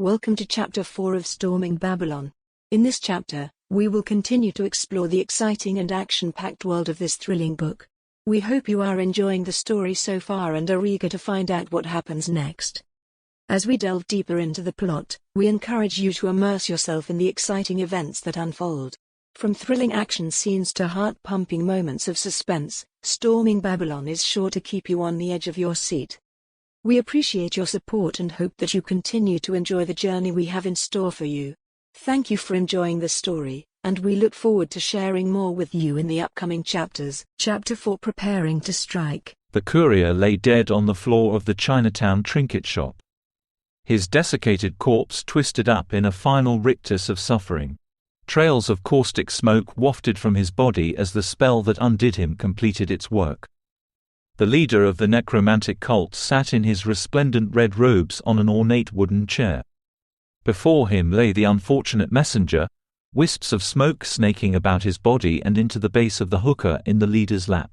Welcome to Chapter 4 of Storming Babylon. In this chapter, we will continue to explore the exciting and action-packed world of this thrilling book. We hope you are enjoying the story so far and are eager to find out what happens next. As we delve deeper into the plot, we encourage you to immerse yourself in the exciting events that unfold. From thrilling action scenes to heart-pumping moments of suspense, Storming Babylon is sure to keep you on the edge of your seat. We appreciate your support and hope that you continue to enjoy the journey we have in store for you. Thank you for enjoying the story, and we look forward to sharing more with you in the upcoming chapters. Chapter 4: Preparing to Strike. The courier lay dead on the floor of the Chinatown trinket shop. His desiccated corpse twisted up in a final rictus of suffering. Trails of caustic smoke wafted from his body as the spell that undid him completed its work. The leader of the necromantic cult sat in his resplendent red robes on an ornate wooden chair. Before him lay the unfortunate messenger, wisps of smoke snaking about his body and into the base of the hookah in the leader's lap.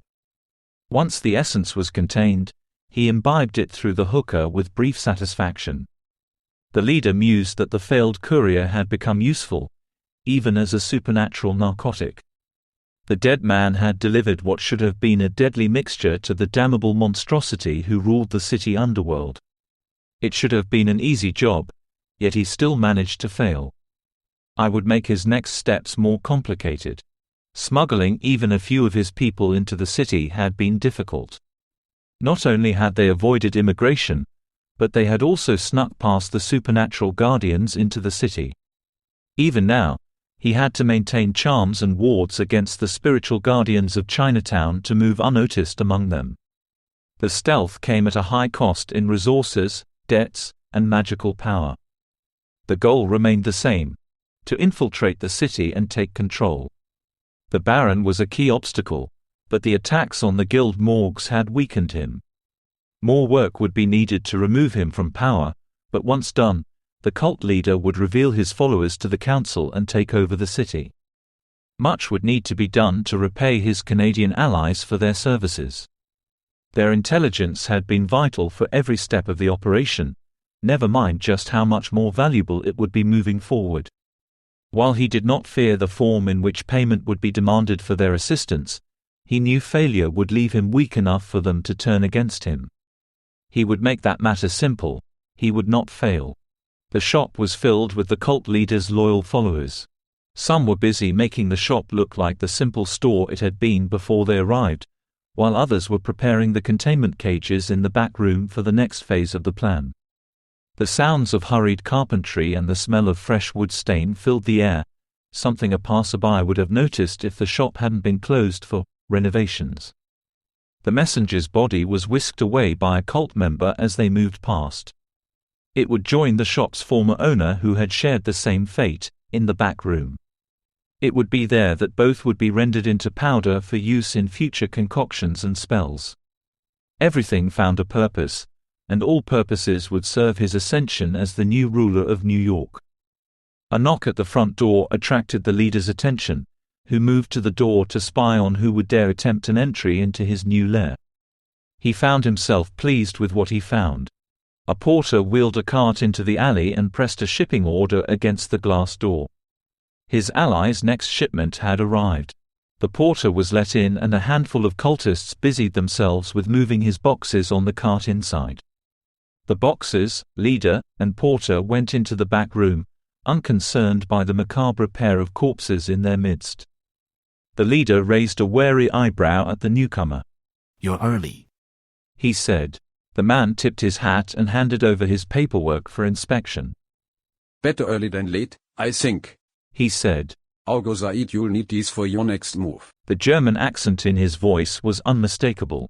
Once the essence was contained, he imbibed it through the hookah with brief satisfaction. The leader mused that the failed courier had become useful, even as a supernatural narcotic. The dead man had delivered what should have been a deadly mixture to the damnable monstrosity who ruled the city underworld. It should have been an easy job, yet he still managed to fail. I would make his next steps more complicated. Smuggling even a few of his people into the city had been difficult. Not only had they avoided immigration, but they had also snuck past the supernatural guardians into the city. Even now, he had to maintain charms and wards against the spiritual guardians of Chinatown to move unnoticed among them. The stealth came at a high cost in resources, debts, and magical power. The goal remained the same: to infiltrate the city and take control. The Baron was a key obstacle, but the attacks on the guild morgues had weakened him. More work would be needed to remove him from power, but once done, the cult leader would reveal his followers to the council and take over the city. Much would need to be done to repay his Canadian allies for their services. Their intelligence had been vital for every step of the operation, never mind just how much more valuable it would be moving forward. While he did not fear the form in which payment would be demanded for their assistance, he knew failure would leave him weak enough for them to turn against him. He would make that matter simple: he would not fail. The shop was filled with the cult leader's loyal followers. Some were busy making the shop look like the simple store it had been before they arrived, while others were preparing the containment cages in the back room for the next phase of the plan. The sounds of hurried carpentry and the smell of fresh wood stain filled the air, something a passerby would have noticed if the shop hadn't been closed for renovations. The messenger's body was whisked away by a cult member as they moved past. It would join the shop's former owner, who had shared the same fate, in the back room. It would be there that both would be rendered into powder for use in future concoctions and spells. Everything found a purpose, and all purposes would serve his ascension as the new ruler of New York. A knock at the front door attracted the leader's attention, who moved to the door to spy on who would dare attempt an entry into his new lair. He found himself pleased with what he found. A porter wheeled a cart into the alley and pressed a shipping order against the glass door. His allies' next shipment had arrived. The porter was let in and a handful of cultists busied themselves with moving his boxes on the cart inside. The boxers, leader, and porter went into the back room, unconcerned by the macabre pair of corpses in their midst. The leader raised a wary eyebrow at the newcomer. "You're early," he said. The man tipped his hat and handed over his paperwork for inspection. "Better early than late, I think," he said. "Augo Said, you'll need these for your next move." The German accent in his voice was unmistakable.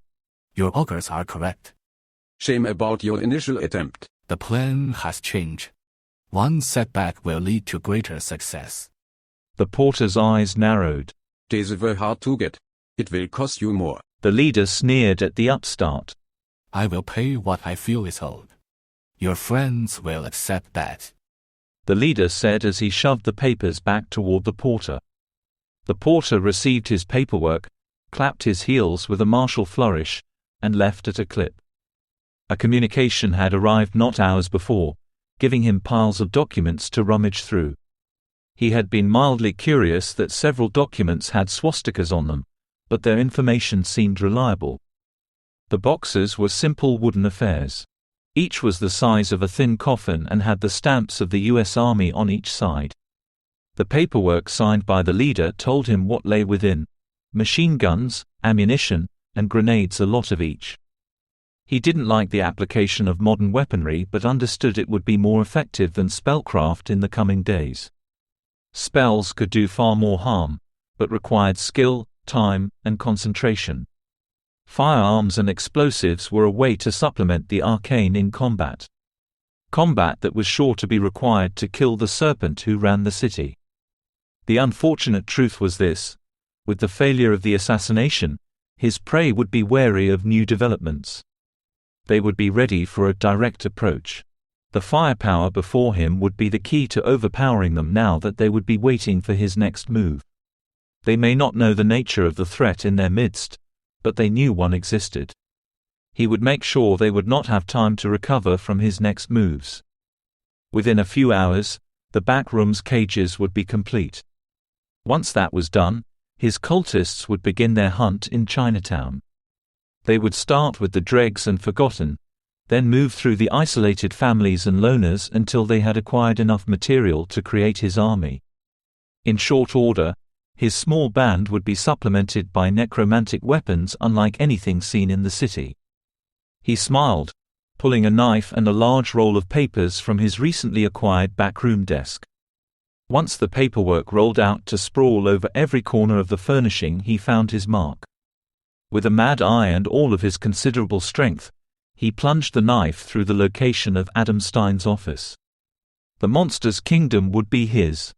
"Your augurs are correct. Shame about your initial attempt. The plan has changed. One setback will lead to greater success." The porter's eyes narrowed. These were hard to get. It will cost you more. The leader sneered at the upstart. "I will pay what I feel is owed. Your friends will accept that," the leader said as he shoved the papers back toward the porter. The porter received his paperwork, clapped his heels with a martial flourish, and left at a clip. A communication had arrived not hours before, giving him piles of documents to rummage through. He had been mildly curious that several documents had swastikas on them, but their information seemed reliable. The boxes were simple wooden affairs. Each was the size of a thin coffin and had the stamps of the U.S. Army on each side. The paperwork signed by the leader told him what lay within: machine guns, ammunition, and grenades, a lot of each. He didn't like the application of modern weaponry but understood it would be more effective than spellcraft in the coming days. Spells could do far more harm, but required skill, time, and concentration. Firearms and explosives were a way to supplement the arcane in combat. Combat that was sure to be required to kill the serpent who ran the city. The unfortunate truth was this: with the failure of the assassination, his prey would be wary of new developments. They would be ready for a direct approach. The firepower before him would be the key to overpowering them now that they would be waiting for his next move. They may not know the nature of the threat in their midst, but they knew one existed. He would make sure they would not have time to recover from his next moves. Within a few hours, the back room's cages would be complete. Once that was done, his cultists would begin their hunt in Chinatown. They would start with the dregs and forgotten, then move through the isolated families and loners until they had acquired enough material to create his army. In short order, his small band would be supplemented by necromantic weapons unlike anything seen in the city. He smiled, pulling a knife and a large roll of papers from his recently acquired backroom desk. Once the paperwork rolled out to sprawl over every corner of the furnishing, he found his mark. With a mad eye and all of his considerable strength, he plunged the knife through the location of Adam Stein's office. The monster's kingdom would be his.